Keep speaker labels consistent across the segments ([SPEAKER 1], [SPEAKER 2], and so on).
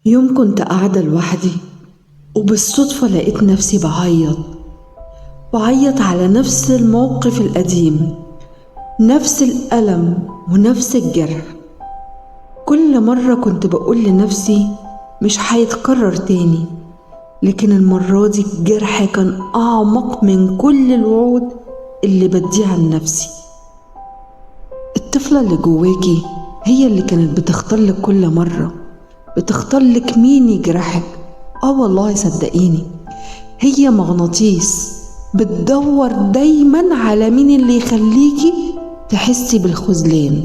[SPEAKER 1] يوم كنت قاعدة لوحدي وبالصدفة لقيت نفسي بعيط على نفس الموقف القديم، نفس الألم ونفس الجرح. كل مرة كنت بقول لنفسي مش هيتكرر تاني، لكن المرة دي الجرح كان أعمق من كل الوعود اللي بديها لنفسي. الطفلة اللي جواكي هي اللي كانت بتختار لك كل مرة، بتختار لك مين يجرحك. والله صدقيني، هي مغناطيس بتدور دايما على مين اللي يخليكي تحسي بالخذلان،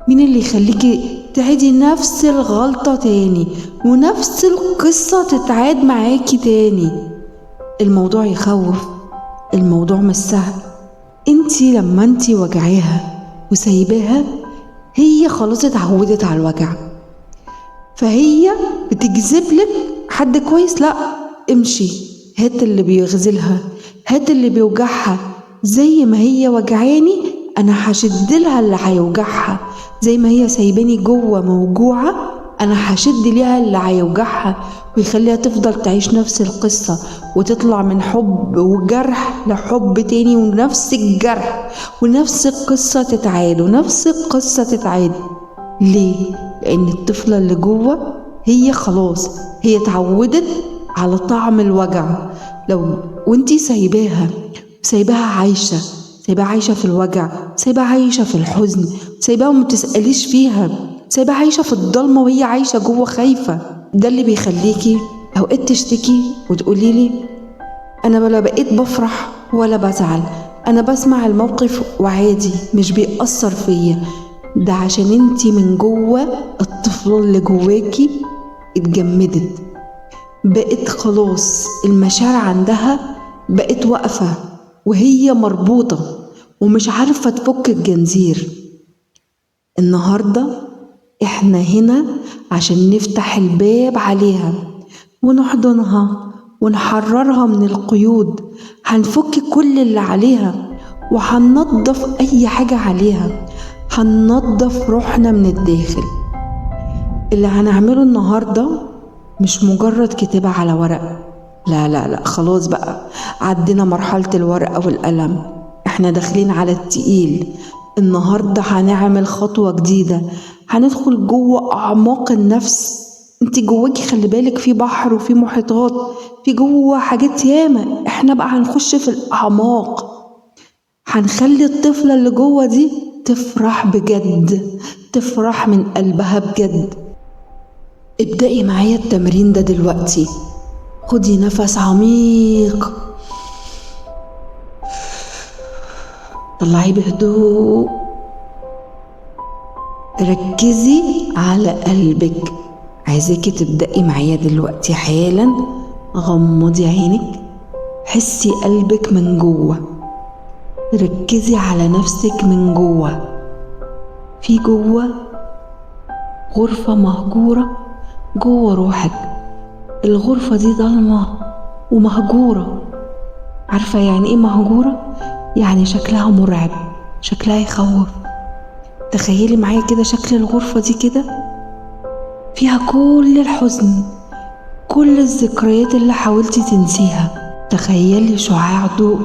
[SPEAKER 1] مين اللي يخليكي تعيدي نفس الغلطة تاني ونفس القصة تتعاد معاكي تاني. الموضوع يخوف، الموضوع مش سهل. انتي لما انتي وجعاها وسايباها، هي خلاص اتعودت على الوجع، فهي بتجذبلك حد كويس. لا، امشي، هات اللي بيغزلها، هات اللي بيوجعها. زي ما هي وجعاني انا هشدلها اللي هيوجعها، زي ما هي سايباني جوه موجوعة انا هشد ليها اللي هيوجعها ويخليها تفضل تعيش نفس القصة وتطلع من حب وجرح لحب تاني، ونفس الجرح ونفس القصة تتعاد ونفس القصة تتعاد. ليه؟ لأن الطفلة اللي جوه هي خلاص هي اتعودت على طعم الوجع. لو وانتي سايباها عايشة، سايباها عايشة في الوجع، سايباها عايشة في الحزن، سايباها وما تسأليش فيها، سايباها عايشة في الضلمة وهي عايشة جوه خايفة. ده اللي بيخليكي أوقات تشتكي وتقوليلي أنا ولا بقيت بفرح ولا بزعل، أنا بسمع الموقف وعادي مش بيأثر فيا. ده عشان انتي من جوه الطفلة اللي جواكي اتجمدت، بقت خلاص المشاعر عندها بقت واقفة وهي مربوطة ومش عارفة تفك الجنزير. النهاردة احنا هنا عشان نفتح الباب عليها ونحضنها ونحررها من القيود، هنفك كل اللي عليها وهننضف اي حاجة عليها، هننضف روحنا من الداخل. اللي هنعمله النهاردة مش مجرد كتابة على ورق، لا لا لا، خلاص بقى عدينا مرحلة الورقة والقلم، احنا داخلين على التقيل. النهاردة هنعمل خطوة جديدة، هندخل جوه أعماق النفس. انت جواكي خلي بالك في بحر وفي محيطات، في جوه حاجات ياما. احنا بقى هنخش في الأعماق، هنخلي الطفلة اللي جوه دي تفرح بجد، تفرح من قلبها بجد. ابدأي معايا التمرين ده دلوقتي. خدي نفس عميق، طلعي بهدوء، ركزي على قلبك. عايزاكي تبدأي معايا دلوقتي حالا. غمضي عينك، حسي قلبك من جوه، ركزي على نفسك من جوه. في جوه غرفة مهجورة جوه روحك، الغرفة دي ضلمة ومهجورة. عارفة يعني ايه مهجورة؟ يعني شكلها مرعب، شكلها يخوف. تخيلي معايا كده شكل الغرفة دي كده، فيها كل الحزن، كل الذكريات اللي حاولتي تنسيها. تخيلي شعاع ضوء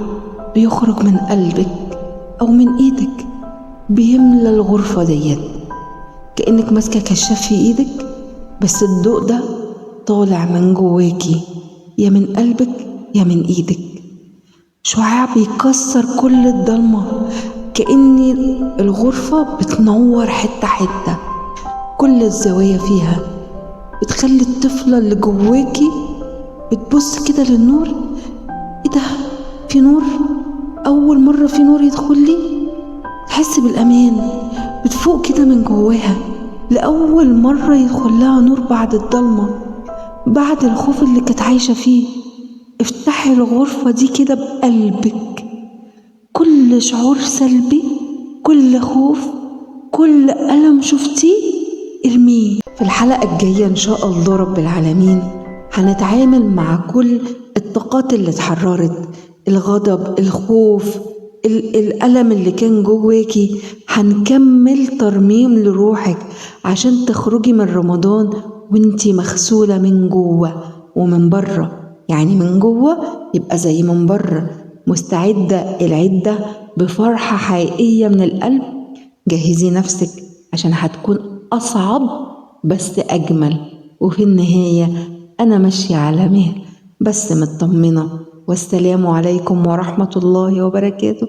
[SPEAKER 1] بيخرج من قلبك أو من إيدك بيملى الغرفة ديت، كأنك ماسكة كشاف في إيدك، بس الضوء ده طالع من جواكي، يا من قلبك يا من إيدك. شعاع بيكسر كل الضلمة، كأن الغرفة بتنور حتة حتة، كل الزوايا فيها، بتخلي الطفلة اللي جواكي بتبص كده للنور. ايه ده؟ في نور، أول مرة في نور يدخلي، تحس بالأمان، بتفوق كده من جواها، لأول مرة يدخلها نور بعد الضلمة، بعد الخوف اللي كانت عايشة فيه. افتحي الغرفة دي كده بقلبك، كل شعور سلبي، كل خوف، كل ألم شفتيه ارميه. في الحلقة الجاية إن شاء الله رب العالمين هنتعامل مع كل الطاقات اللي اتحررت، الغضب، الخوف، الألم اللي كان جواكي. هنكمل ترميم لروحك عشان تخرجي من رمضان وانتي مغسولة من جوه ومن بره، يعني من جوه يبقى زي من بره، مستعدة العدة بفرحة حقيقية من القلب. جهزي نفسك عشان هتكون أصعب بس أجمل. وفي النهاية أنا ماشية على مهل بس مطمنة. والسلام عليكم ورحمة الله وبركاته.